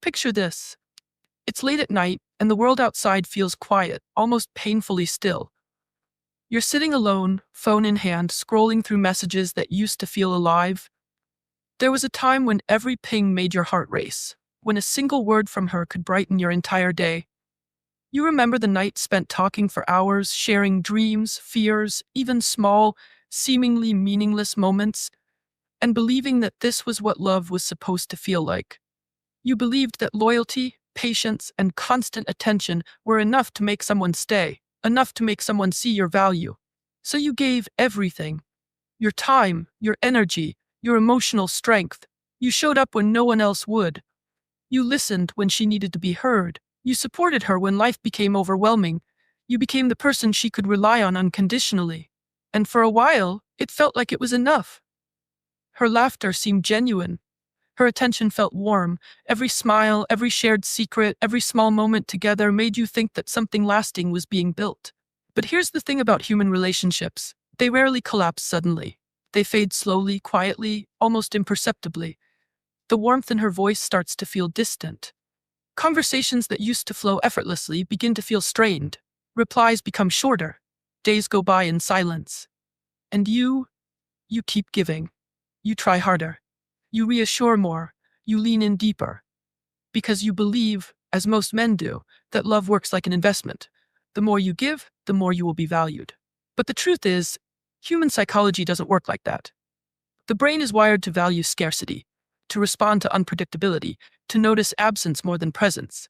Picture this. It's late at night, and the world outside feels quiet, almost painfully still. You're sitting alone, phone in hand, scrolling through messages that used to feel alive. There was a time when every ping made your heart race, when a single word from her could brighten your entire day. You remember the night spent talking for hours, sharing dreams, fears, even small, seemingly meaningless moments, and believing that this was what love was supposed to feel like. You believed that loyalty, patience, and constant attention were enough to make someone stay, enough to make someone see your value. So you gave everything: your time, your energy, your emotional strength. You showed up when no one else would. You listened when she needed to be heard. You supported her when life became overwhelming. You became the person she could rely on unconditionally. And for a while, it felt like it was enough. Her laughter seemed genuine. Her attention felt warm. Every smile, every shared secret, every small moment together made you think that something lasting was being built. But here's the thing about human relationships: they rarely collapse suddenly. They fade slowly, quietly, almost imperceptibly. The warmth in her voice starts to feel distant. Conversations that used to flow effortlessly begin to feel strained. Replies become shorter. Days go by in silence. And you keep giving. You try harder. You reassure more. You lean in deeper. Because you believe, as most men do, that love works like an investment. The more you give, the more you will be valued. But the truth is, human psychology doesn't work like that. The brain is wired to value scarcity, to respond to unpredictability, to notice absence more than presence.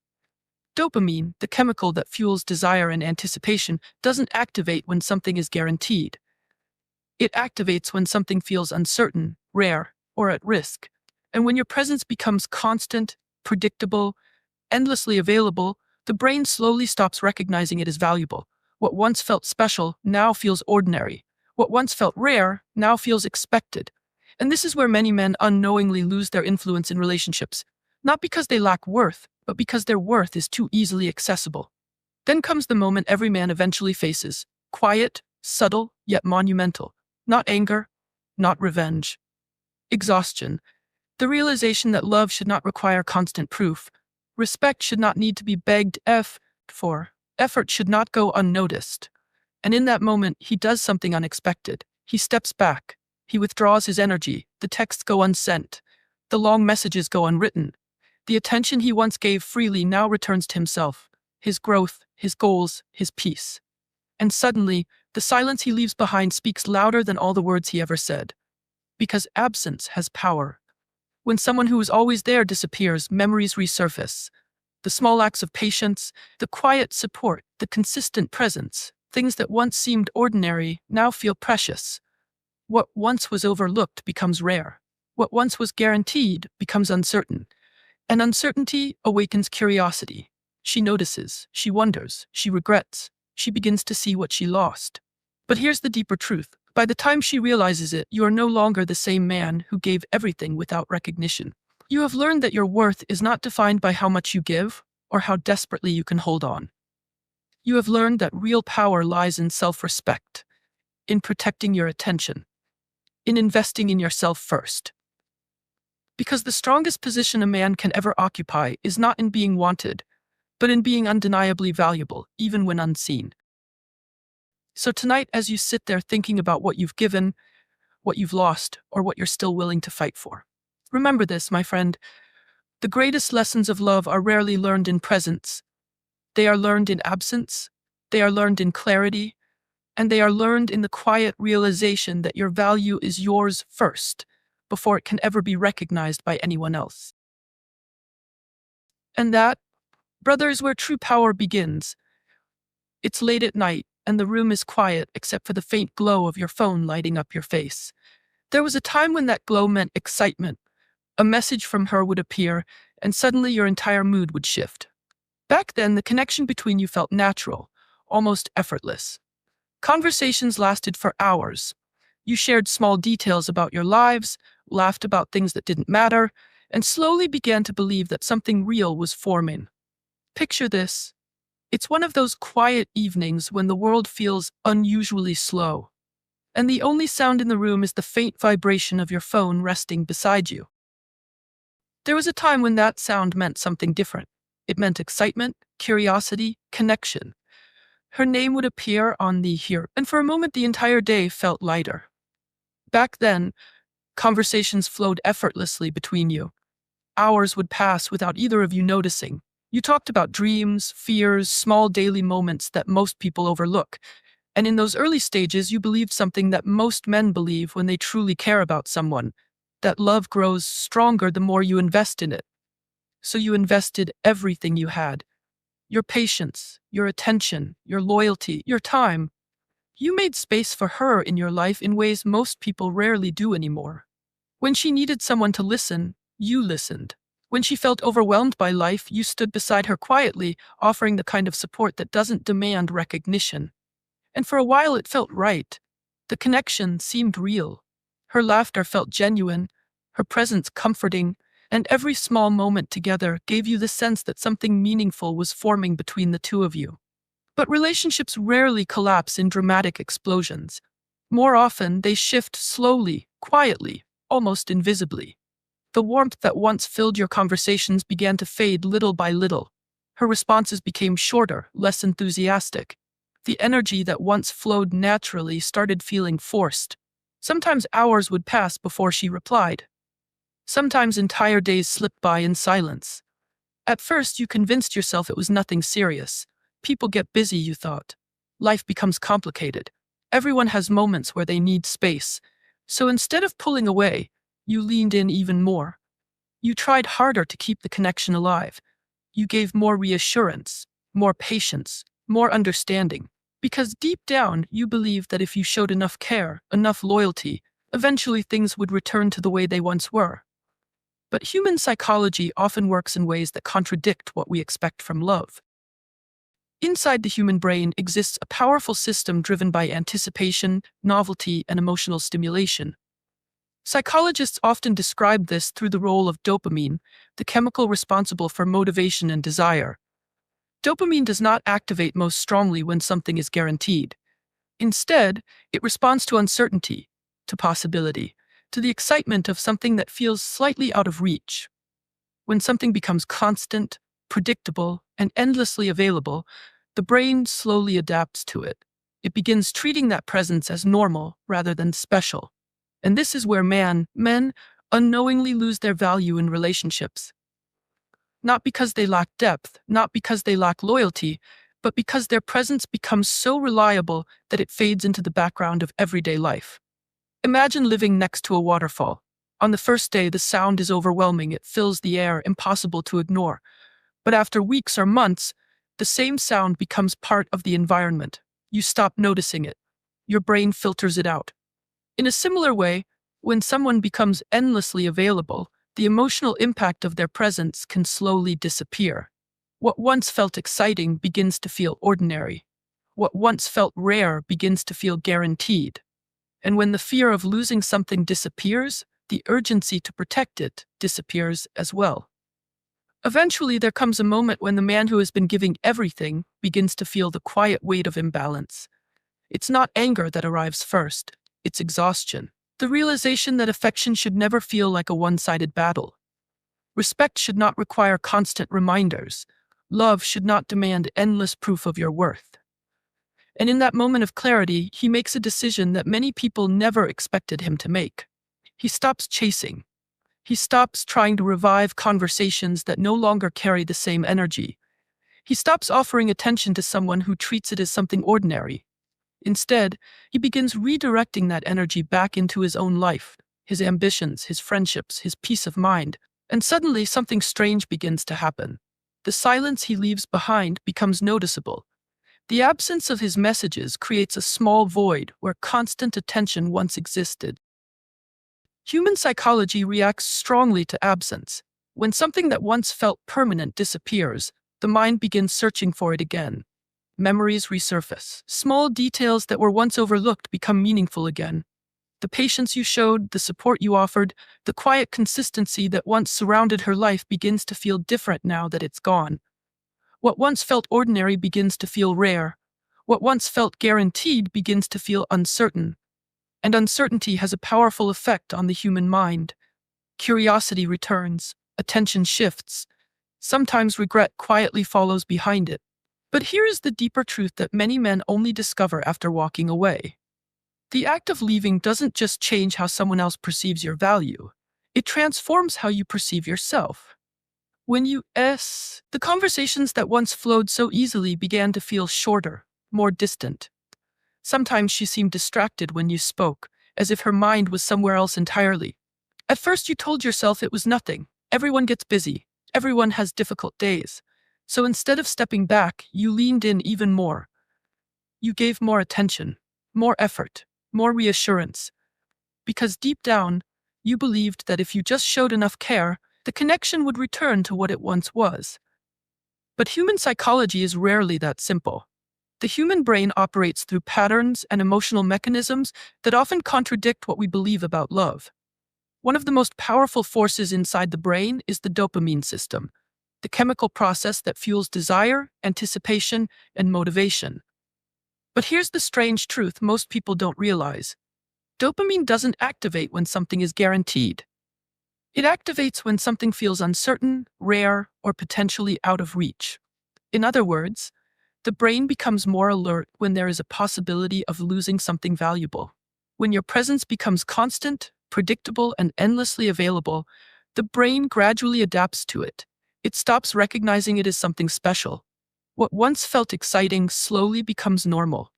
Dopamine, the chemical that fuels desire and anticipation, doesn't activate when something is guaranteed. It activates when something feels uncertain, rare, or at risk. And when your presence becomes constant, predictable, endlessly available, the brain slowly stops recognizing it as valuable. What once felt special now feels ordinary. What once felt rare now feels expected. And this is where many men unknowingly lose their influence in relationships, not because they lack worth, but because their worth is too easily accessible. Then comes the moment every man eventually faces: quiet, subtle, yet monumental. Not anger, not revenge. Exhaustion. The realization that love should not require constant proof. Respect should not need to be begged for. Effort should not go unnoticed. And in that moment, he does something unexpected. He steps back. He withdraws his energy. The texts go unsent. The long messages go unwritten. The attention he once gave freely now returns to himself, his growth, his goals, his peace. And suddenly, the silence he leaves behind speaks louder than all the words he ever said. Because absence has power. When someone who is always there disappears, memories resurface. The small acts of patience, the quiet support, the consistent presence, things that once seemed ordinary now feel precious. What once was overlooked becomes rare. What once was guaranteed becomes uncertain. And uncertainty awakens curiosity. She notices, she wonders, she regrets. She begins to see what she lost. But here's the deeper truth. By the time she realizes it, you are no longer the same man who gave everything without recognition. You have learned that your worth is not defined by how much you give or how desperately you can hold on. You have learned that real power lies in self-respect, in protecting your attention, in investing in yourself first. Because the strongest position a man can ever occupy is not in being wanted, but in being undeniably valuable, even when unseen. So tonight, as you sit there thinking about what you've given, what you've lost, or what you're still willing to fight for, remember this, my friend: the greatest lessons of love are rarely learned in presence. They are learned in absence, they are learned in clarity, and they are learned in the quiet realization that your value is yours first, before it can ever be recognized by anyone else. And that, brother, is where true power begins. It's late at night, and the room is quiet except for the faint glow of your phone lighting up your face. There was a time when that glow meant excitement. A message from her would appear, and suddenly your entire mood would shift. Back then, the connection between you felt natural, almost effortless. Conversations lasted for hours. You shared small details about your lives, laughed about things that didn't matter, and slowly began to believe that something real was forming. Picture this. It's one of those quiet evenings when the world feels unusually slow, and the only sound in the room is the faint vibration of your phone resting beside you. There was a time when that sound meant something different. It meant excitement, curiosity, connection. Her name would appear on the here, and for a moment the entire day felt lighter. Back then, conversations flowed effortlessly between you. Hours would pass without either of you noticing. You talked about dreams, fears, small daily moments that most people overlook. And in those early stages, you believed something that most men believe when they truly care about someone, that love grows stronger the more you invest in it. So you invested everything you had: your patience, your attention, your loyalty, your time. You made space for her in your life in ways most people rarely do anymore. When she needed someone to listen, you listened. When she felt overwhelmed by life, you stood beside her quietly, offering the kind of support that doesn't demand recognition. And for a while it felt right. The connection seemed real. Her laughter felt genuine, her presence comforting, and every small moment together gave you the sense that something meaningful was forming between the two of you. But relationships rarely collapse in dramatic explosions. More often, they shift slowly, quietly, almost invisibly. The warmth that once filled your conversations began to fade little by little. Her responses became shorter, less enthusiastic. The energy that once flowed naturally started feeling forced. Sometimes hours would pass before she replied. Sometimes entire days slipped by in silence. At first, you convinced yourself it was nothing serious. People get busy, you thought. Life becomes complicated. Everyone has moments where they need space. So instead of pulling away, you leaned in even more. You tried harder to keep the connection alive. You gave more reassurance, more patience, more understanding. Because deep down, you believed that if you showed enough care, enough loyalty, eventually things would return to the way they once were. But human psychology often works in ways that contradict what we expect from love. Inside the human brain exists a powerful system driven by anticipation, novelty, and emotional stimulation. Psychologists often describe this through the role of dopamine, the chemical responsible for motivation and desire. Dopamine does not activate most strongly when something is guaranteed. Instead, it responds to uncertainty, to possibility, to the excitement of something that feels slightly out of reach. When something becomes constant, predictable, and endlessly available, the brain slowly adapts to it. It begins treating that presence as normal rather than special. And this is where men unknowingly lose their value in relationships. Not because they lack depth, not because they lack loyalty, but because their presence becomes so reliable that it fades into the background of everyday life. Imagine living next to a waterfall. On the first day, the sound is overwhelming, it fills the air, impossible to ignore. But after weeks or months, the same sound becomes part of the environment. You stop noticing it. Your brain filters it out. In a similar way, when someone becomes endlessly available, the emotional impact of their presence can slowly disappear. What once felt exciting begins to feel ordinary. What once felt rare begins to feel guaranteed. And when the fear of losing something disappears, the urgency to protect it disappears as well. Eventually, there comes a moment when the man who has been giving everything begins to feel the quiet weight of imbalance. It's not anger that arrives first, it's exhaustion. The realization that affection should never feel like a one-sided battle. Respect should not require constant reminders. Love should not demand endless proof of your worth. And in that moment of clarity, he makes a decision that many people never expected him to make. He stops chasing. He stops trying to revive conversations that no longer carry the same energy. He stops offering attention to someone who treats it as something ordinary. Instead, he begins redirecting that energy back into his own life, his ambitions, his friendships, his peace of mind. And suddenly something strange begins to happen. The silence he leaves behind becomes noticeable. The absence of his messages creates a small void where constant attention once existed. Human psychology reacts strongly to absence. When something that once felt permanent disappears, the mind begins searching for it again. Memories resurface. Small details that were once overlooked become meaningful again. The patience you showed, the support you offered, the quiet consistency that once surrounded her life begins to feel different now that it's gone. What once felt ordinary begins to feel rare. What once felt guaranteed begins to feel uncertain. And uncertainty has a powerful effect on the human mind. Curiosity returns. attention shifts. Sometimes regret quietly follows behind it. But here is the deeper truth that many men only discover after walking away. The act of leaving doesn't just change how someone else perceives your value, it transforms how you perceive yourself. When the conversations that once flowed so easily began to feel shorter, more distant. Sometimes she seemed distracted when you spoke, as if her mind was somewhere else entirely. At first, you told yourself it was nothing. Everyone gets busy. Everyone has difficult days. So instead of stepping back, you leaned in even more. You gave more attention, more effort, more reassurance. Because deep down, you believed that if you just showed enough care, the connection would return to what it once was. But human psychology is rarely that simple. The human brain operates through patterns and emotional mechanisms that often contradict what we believe about love. One of the most powerful forces inside the brain is the dopamine system, the chemical process that fuels desire, anticipation, and motivation. But here's the strange truth most people don't realize. Dopamine doesn't activate when something is guaranteed. It activates when something feels uncertain, rare, or potentially out of reach. In other words, the brain becomes more alert when there is a possibility of losing something valuable. When your presence becomes constant, predictable, and endlessly available, the brain gradually adapts to it. It stops recognizing it as something special. What once felt exciting slowly becomes normal.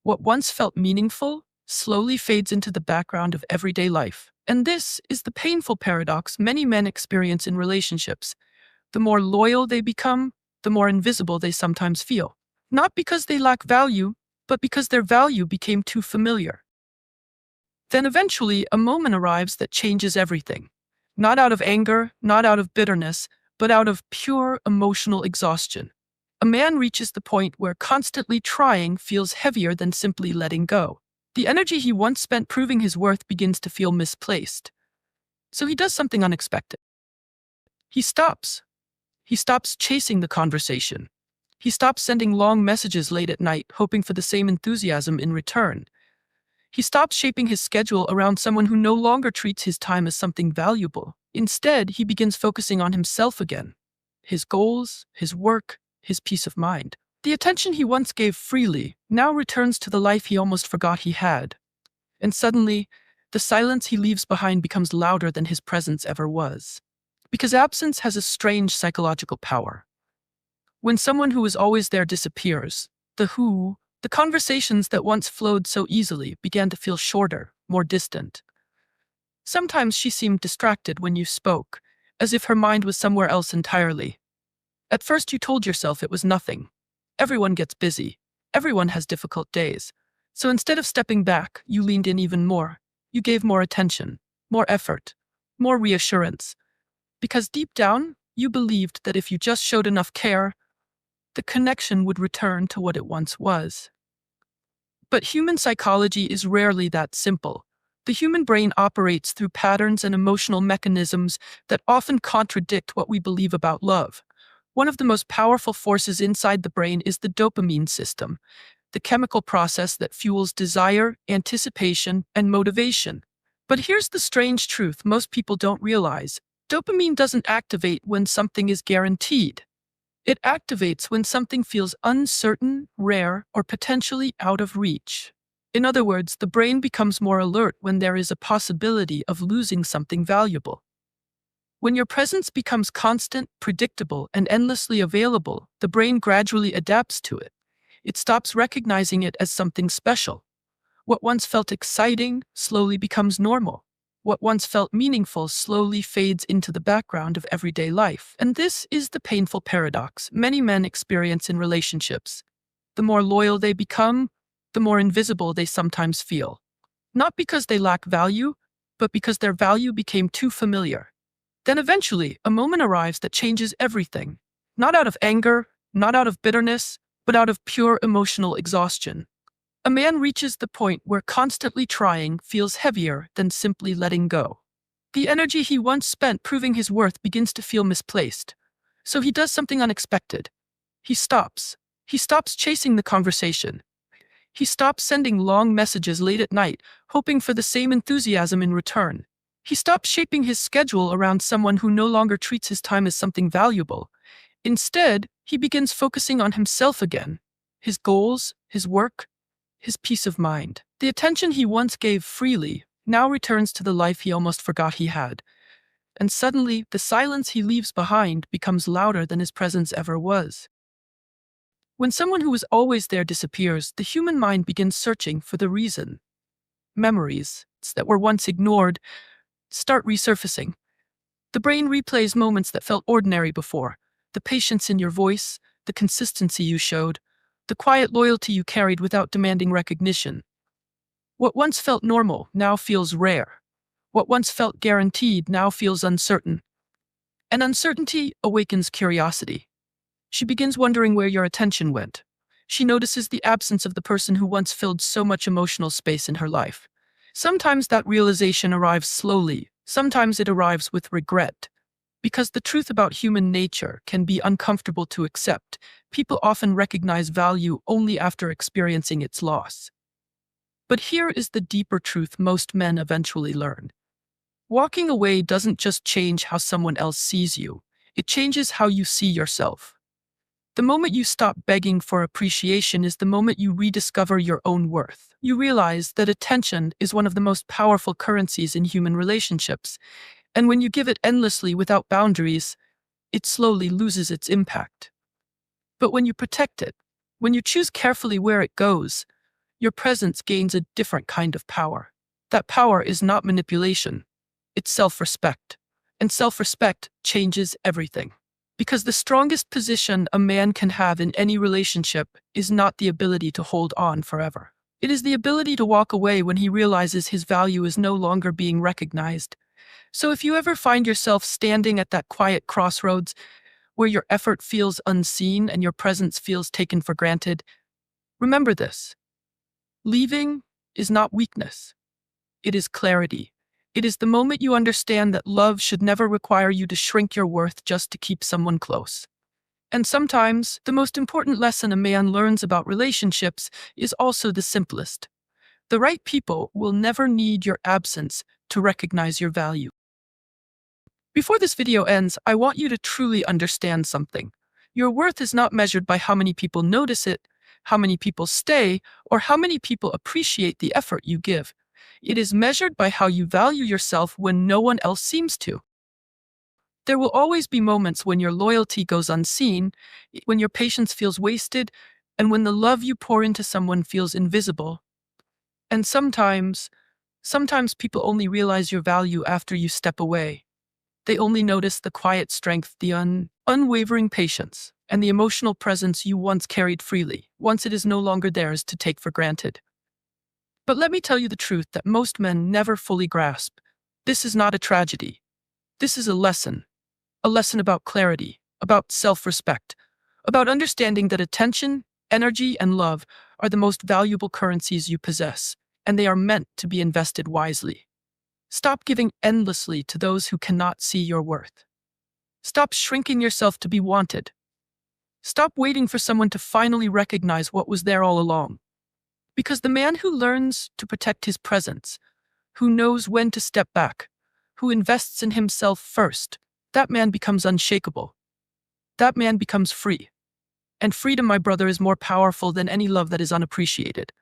What once felt meaningful slowly fades into the background of everyday life. And this is the painful paradox many men experience in relationships. The more loyal they become, the more invisible they sometimes feel. Not because they lack value, but because their value became too familiar. Then eventually, a moment arrives that changes everything. Not out of anger, not out of bitterness, but out of pure emotional exhaustion. A man reaches the point where constantly trying feels heavier than simply letting go. The energy he once spent proving his worth begins to feel misplaced. So he does something unexpected. He stops. He stops chasing the conversation. He stops sending long messages late at night, hoping for the same enthusiasm in return. He stops shaping his schedule around someone who no longer treats his time as something valuable. Instead, he begins focusing on himself again. His goals, his work, his peace of mind. The attention he once gave freely now returns to the life he almost forgot he had. And suddenly, the silence he leaves behind becomes louder than his presence ever was. Because absence has a strange psychological power. When someone who is always there disappears, the conversations that once flowed so easily began to feel shorter, more distant. Sometimes she seemed distracted when you spoke, as if her mind was somewhere else entirely. At first you told yourself it was nothing. Everyone gets busy. Everyone has difficult days. So instead of stepping back, you leaned in even more. You gave more attention, more effort, more reassurance. Because deep down, you believed that if you just showed enough care, the connection would return to what it once was. But human psychology is rarely that simple. The human brain operates through patterns and emotional mechanisms that often contradict what we believe about love. One of the most powerful forces inside the brain is the dopamine system, the chemical process that fuels desire, anticipation, and motivation. But here's the strange truth most people don't realize. Dopamine doesn't activate when something is guaranteed. It activates when something feels uncertain, rare, or potentially out of reach. In other words, the brain becomes more alert when there is a possibility of losing something valuable. When your presence becomes constant, predictable, and endlessly available, the brain gradually adapts to it. It stops recognizing it as something special. What once felt exciting slowly becomes normal. What once felt meaningful slowly fades into the background of everyday life. And this is the painful paradox many men experience in relationships. The more loyal they become, the more invisible they sometimes feel. Not because they lack value, but because their value became too familiar. Then eventually, a moment arrives that changes everything. Not out of anger, not out of bitterness, but out of pure emotional exhaustion. A man reaches the point where constantly trying feels heavier than simply letting go. The energy he once spent proving his worth begins to feel misplaced. So he does something unexpected. He stops. He stops chasing the conversation. He stops sending long messages late at night, hoping for the same enthusiasm in return. He stops shaping his schedule around someone who no longer treats his time as something valuable. Instead, he begins focusing on himself again, his goals, his work, his peace of mind. The attention he once gave freely now returns to the life he almost forgot he had. And suddenly, the silence he leaves behind becomes louder than his presence ever was. When someone who was always there disappears, the human mind begins searching for the reason. Memories that were once ignored start resurfacing. The brain replays moments that felt ordinary before. The patience in your voice, the consistency you showed, the quiet loyalty you carried without demanding recognition. What once felt normal now feels rare. What once felt guaranteed now feels uncertain. And uncertainty awakens curiosity. She begins wondering where your attention went. She notices the absence of the person who once filled so much emotional space in her life. Sometimes that realization arrives slowly, sometimes it arrives with regret. Because the truth about human nature can be uncomfortable to accept, people often recognize value only after experiencing its loss. But here is the deeper truth most men eventually learn. Walking away doesn't just change how someone else sees you, it changes how you see yourself. The moment you stop begging for appreciation is the moment you rediscover your own worth. You realize that attention is one of the most powerful currencies in human relationships, and when you give it endlessly without boundaries, it slowly loses its impact. But when you protect it, when you choose carefully where it goes, your presence gains a different kind of power. That power is not manipulation, it's self-respect. And self-respect changes everything. Because the strongest position a man can have in any relationship is not the ability to hold on forever. It is the ability to walk away when he realizes his value is no longer being recognized. So if you ever find yourself standing at that quiet crossroads where your effort feels unseen and your presence feels taken for granted, remember this. Leaving is not weakness. It is clarity. It is the moment you understand that love should never require you to shrink your worth just to keep someone close. And sometimes, the most important lesson a man learns about relationships is also the simplest. The right people will never need your absence to recognize your value. Before this video ends, I want you to truly understand something. Your worth is not measured by how many people notice it, how many people stay, or how many people appreciate the effort you give. It is measured by how you value yourself when no one else seems to. There will always be moments when your loyalty goes unseen, when your patience feels wasted, and when the love you pour into someone feels invisible. And sometimes people only realize your value after you step away. They only notice the quiet strength, the unwavering patience, and the emotional presence you once carried freely, once it is no longer theirs to take for granted. But let me tell you the truth that most men never fully grasp. This is not a tragedy. This is a lesson about clarity, about self-respect, about understanding that attention, energy, and love are the most valuable currencies you possess, and they are meant to be invested wisely. Stop giving endlessly to those who cannot see your worth. Stop shrinking yourself to be wanted. Stop waiting for someone to finally recognize what was there all along. Because the man who learns to protect his presence, who knows when to step back, who invests in himself first, that man becomes unshakable. That man becomes free. And freedom, my brother, is more powerful than any love that is unappreciated.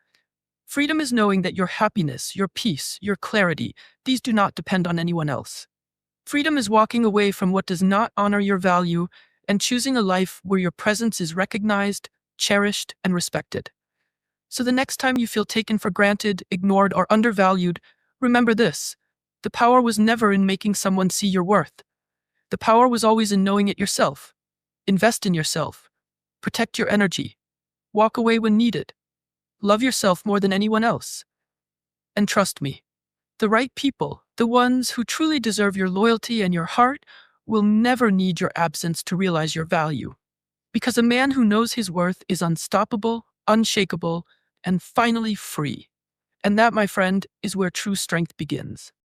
Freedom is knowing that your happiness, your peace, your clarity, these do not depend on anyone else. Freedom is walking away from what does not honor your value and choosing a life where your presence is recognized, cherished, and respected. So the next time you feel taken for granted, ignored, or undervalued, remember this. The power was never in making someone see your worth. The power was always in knowing it yourself. Invest in yourself. Protect your energy. Walk away when needed. Love yourself more than anyone else. And trust me, the right people, the ones who truly deserve your loyalty and your heart, will never need your absence to realize your value. Because a man who knows his worth is unstoppable, unshakable, and finally free. And that, my friend, is where true strength begins.